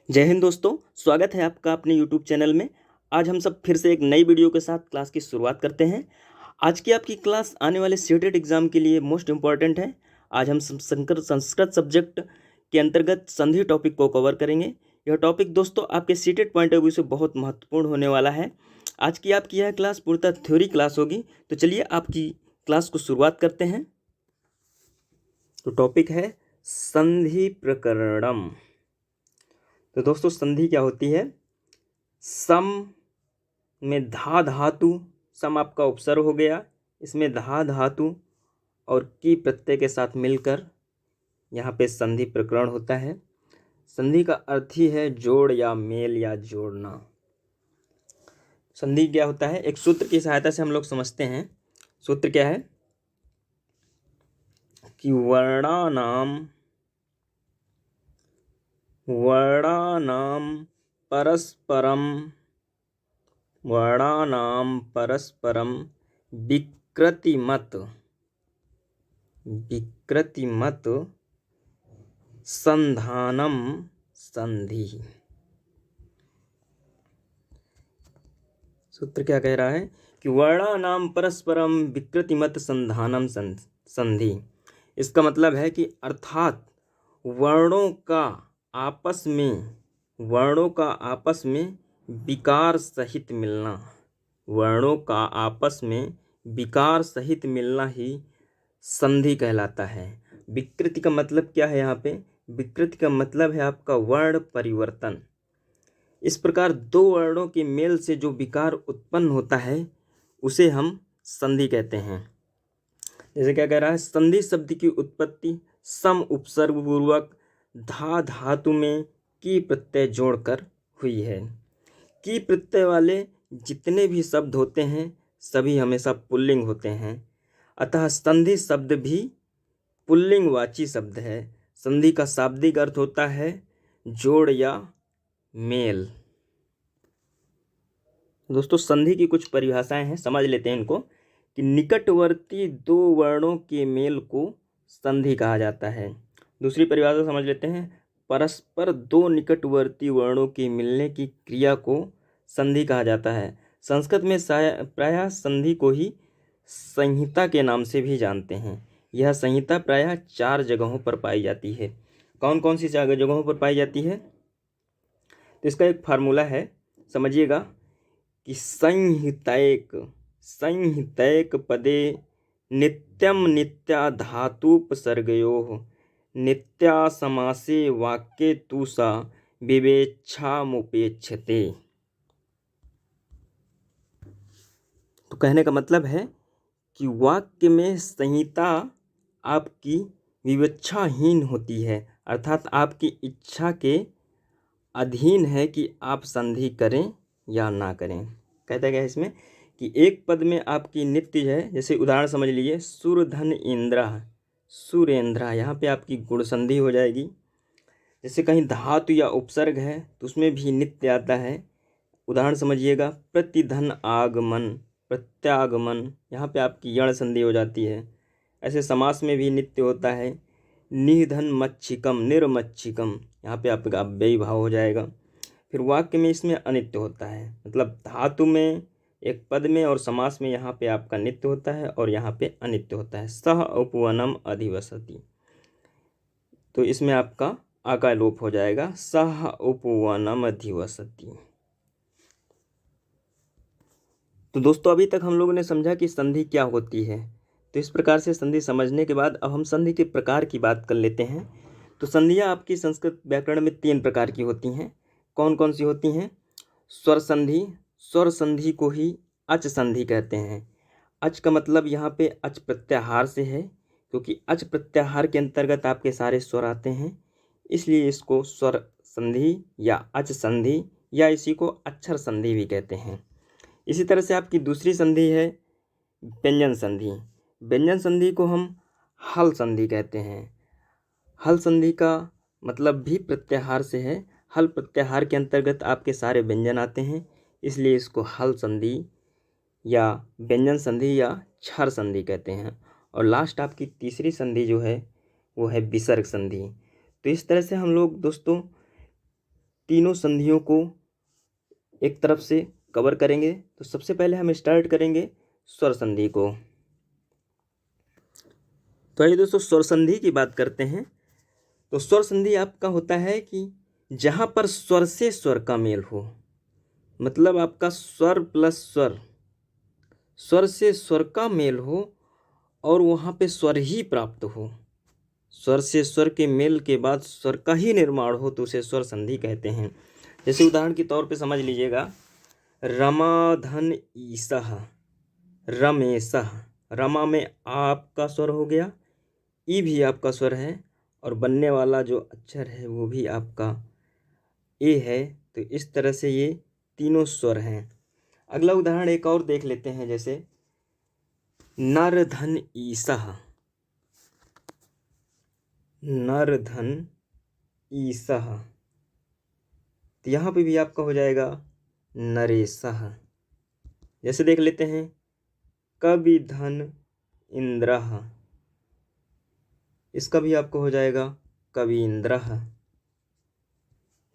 जय हिंद दोस्तों, स्वागत है आपका अपने यूट्यूब चैनल में। आज हम सब फिर से एक नई वीडियो के साथ क्लास की शुरुआत करते हैं। आज की आपकी क्लास आने वाले सीटेट एग्जाम के लिए मोस्ट इम्पॉर्टेंट है। आज हम संस्कृत सब्जेक्ट के अंतर्गत संधि टॉपिक को कवर करेंगे। यह टॉपिक दोस्तों आपके सीटेट पॉइंट ऑफ व्यू से बहुत महत्वपूर्ण होने वाला है। आज की आपकी यह क्लास पूर्णतः थ्योरी क्लास होगी। तो चलिए आपकी क्लास को शुरुआत करते हैं। तो टॉपिक है संधि प्रकरणम। तो दोस्तों संधि क्या होती है? सम में धा धातु, सम आपका उपसर्ग हो गया, इसमें धा धातु और की प्रत्यय के साथ मिलकर यहाँ पे संधि प्रकरण होता है। संधि का अर्थ ही है जोड़ या मेल या जोड़ना। संधि क्या होता है? एक सूत्र की सहायता से हम लोग समझते हैं। सूत्र क्या है कि वर्णानाम परस्परम विकृतिमत संधानम संधि। सूत्र क्या कह रहा है कि वर्णानाम परस्परम विकृतिमत संधानम संधि। इसका मतलब है कि अर्थात वर्णों का आपस में विकार सहित मिलना ही संधि कहलाता है। विकृति का मतलब क्या है? यहाँ पे विकृति का मतलब है आपका वर्ण परिवर्तन। इस प्रकार दो वर्णों के मेल से जो विकार उत्पन्न होता है उसे हम संधि कहते हैं। जैसे क्या कह रहा है, संधि शब्द की उत्पत्ति सम उपसर्ग पूर्वक धा धातु में की प्रत्यय जोड़कर हुई है। की प्रत्यय वाले जितने भी शब्द होते हैं सभी हमेशा पुल्लिंग होते हैं, अतः संधि शब्द भी पुल्लिंगवाची शब्द है। संधि का शाब्दिक अर्थ होता है जोड़ या मेल। दोस्तों संधि की कुछ परिभाषाएं हैं, समझ लेते हैं इनको। कि निकटवर्ती दो वर्णों के मेल को संधि कहा जाता है। दूसरी परिभाषा समझ लेते हैं, परस्पर दो निकटवर्ती वर्णों के मिलने की क्रिया को संधि कहा जाता है। संस्कृत में प्रायः संधि को ही संहिता के नाम से भी जानते हैं। यह संहिता प्रायः 4 जगहों पर पाई जाती है। कौन कौन सी जगहों पर पाई जाती है? तो इसका एक फार्मूला है, समझिएगा कि संहितैक पदे नित्यम नित्या धातुपसर्गयोः नित्या समासे वाक्ये तु सा विवेच्छामुपेक्षते। तो कहने का मतलब है कि वाक्य में संहिता आपकी विवेच्छाहीन होती है, अर्थात आपकी इच्छा के अधीन है कि आप संधि करें या ना करें। कहता गया इसमें कि एक पद में आपकी नित्य है। जैसे उदाहरण समझ लीजिए, सुरधन इंद्रा सुरेंद्रा, यहाँ पे आपकी गुण संधि हो जाएगी। जैसे कहीं धातु या उपसर्ग है तो उसमें भी नित्य आता है। उदाहरण समझिएगा, प्रतिधन आगमन प्रत्यागमन, यहाँ पे आपकी यण संधि हो जाती है। ऐसे समास में भी नित्य होता है। निधन मच्छिकम निर्मच्छिकम, यहाँ पे आपका अव्ययी भाव हो जाएगा। फिर वाक्य में इसमें अनित्य होता है, मतलब धातु में एक पद में और समास में यहाँ पे आपका नित्य होता है और यहाँ पे अनित्य होता है। सह उपवनम अधिवसति, तो इसमें आपका आकार लोप हो जाएगा, सह उपवनम अधिवसति। तो दोस्तों अभी तक हम लोगों ने समझा कि संधि क्या होती है। तो इस प्रकार से संधि समझने के बाद अब हम संधि के प्रकार की बात कर लेते हैं। तो संधियाँ आपकी संस्कृत व्याकरण में 3 प्रकार की होती हैं। कौन कौन सी होती हैं? स्वर संधि, स्वर संधि को ही अच संधि कहते हैं। अच का मतलब यहाँ पे अच प्रत्याहार से है, क्योंकि अच प्रत्याहार के अंतर्गत आपके सारे स्वर आते हैं, इसलिए इसको स्वर संधि या अच संधि या इसी को अक्षर संधि भी कहते हैं। इसी तरह से आपकी दूसरी संधि है व्यंजन संधि। व्यंजन संधि को हम हल संधि कहते हैं। हल संधि का मतलब भी प्रत्याहार से है। हल प्रत्याहार के अंतर्गत आपके सारे व्यंजन आते हैं, इसलिए इसको हल संधि या व्यंजन संधि या क्षर संधि कहते हैं। और लास्ट आपकी तीसरी संधि जो है वो है विसर्ग संधि। तो इस तरह से हम लोग दोस्तों तीनों संधियों को एक तरफ से कवर करेंगे। तो सबसे पहले हम स्टार्ट करेंगे स्वर संधि को। तो आइए दोस्तों स्वर संधि की बात करते हैं। तो स्वर संधि आपका होता है कि जहाँ पर स्वर से स्वर का मेल हो, मतलब आपका स्वर प्लस स्वर, स्वर से स्वर का मेल हो और वहाँ पे स्वर ही प्राप्त हो, स्वर से स्वर के मेल के बाद स्वर का ही निर्माण हो, तो उसे स्वर संधि कहते हैं। जैसे उदाहरण के तौर पे समझ लीजिएगा, रमाधन ईसह, रमेशह। रमा में आपका स्वर हो गया, ई भी आपका स्वर है और बनने वाला जो अक्षर है वो भी आपका ए है। तो इस तरह से ये तीनों स्वर हैं। अगला उदाहरण एक और देख लेते हैं, जैसे नरधन ईसह, नरधन ईसह। तो यहाँ पे भी आपका हो जाएगा नरेशह। जैसे देख लेते हैं कविधन इंद्रः, इसका भी आपको हो जाएगा कवींद्रः।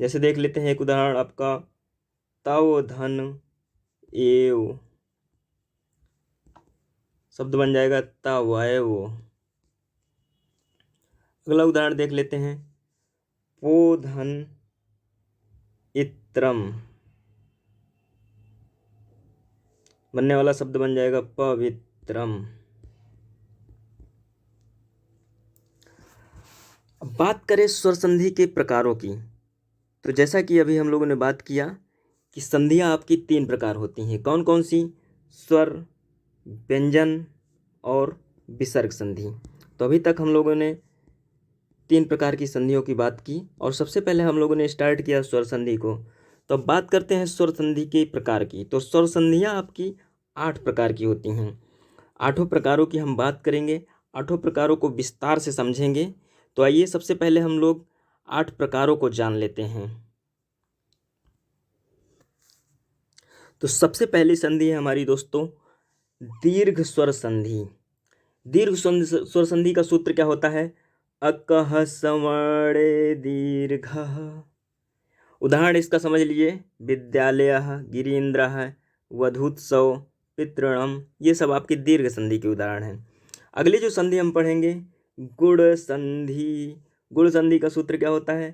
जैसे देख लेते हैं एक उदाहरण आपका तव धन एव, शब्द बन जाएगा तवैव। अगला उदाहरण देख लेते हैं पोधन इत्रम, बनने वाला शब्द बन जाएगा पवित्रम। अब बात करें स्वर संधि के प्रकारों की, तो जैसा कि अभी हम लोगों ने बात किया कि संधियाँ आपकी 3 प्रकार होती हैं। कौन कौन सी? स्वर, व्यंजन और विसर्ग संधि। तो अभी तक हम लोगों ने 3 प्रकार की संधियों की बात की और सबसे पहले हम लोगों ने स्टार्ट किया स्वर संधि को। तो अब बात करते हैं स्वर संधि के प्रकार की। तो स्वर संधियाँ आपकी 8 प्रकार की होती हैं। 8 प्रकारों की हम बात करेंगे, 8 प्रकारों को विस्तार से समझेंगे। तो आइए सबसे पहले हम लोग 8 प्रकारों को जान लेते हैं। तो सबसे पहली संधि है हमारी दोस्तों दीर्घ स्वर संधि। दीर्घ स्वर संधि का सूत्र क्या होता है? अकह सवर्णे दीर्घः। उदाहरण इसका समझ लीजिए, विद्यालयः, गिरीन्द्रः, वधूत्सव, पितृणम, ये सब आपकी दीर्घ संधि के उदाहरण हैं। अगली जो संधि हम पढ़ेंगे गुण संधि। गुण संधि का सूत्र क्या होता है?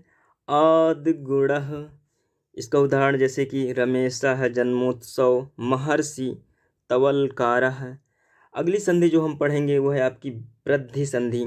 आद गुणः। इसका उदाहरण जैसे कि रमेशः, जन्मोत्सव, महर्षि, तवलकारः। अगली संधि जो हम पढ़ेंगे वो है आपकी वृद्धि संधि।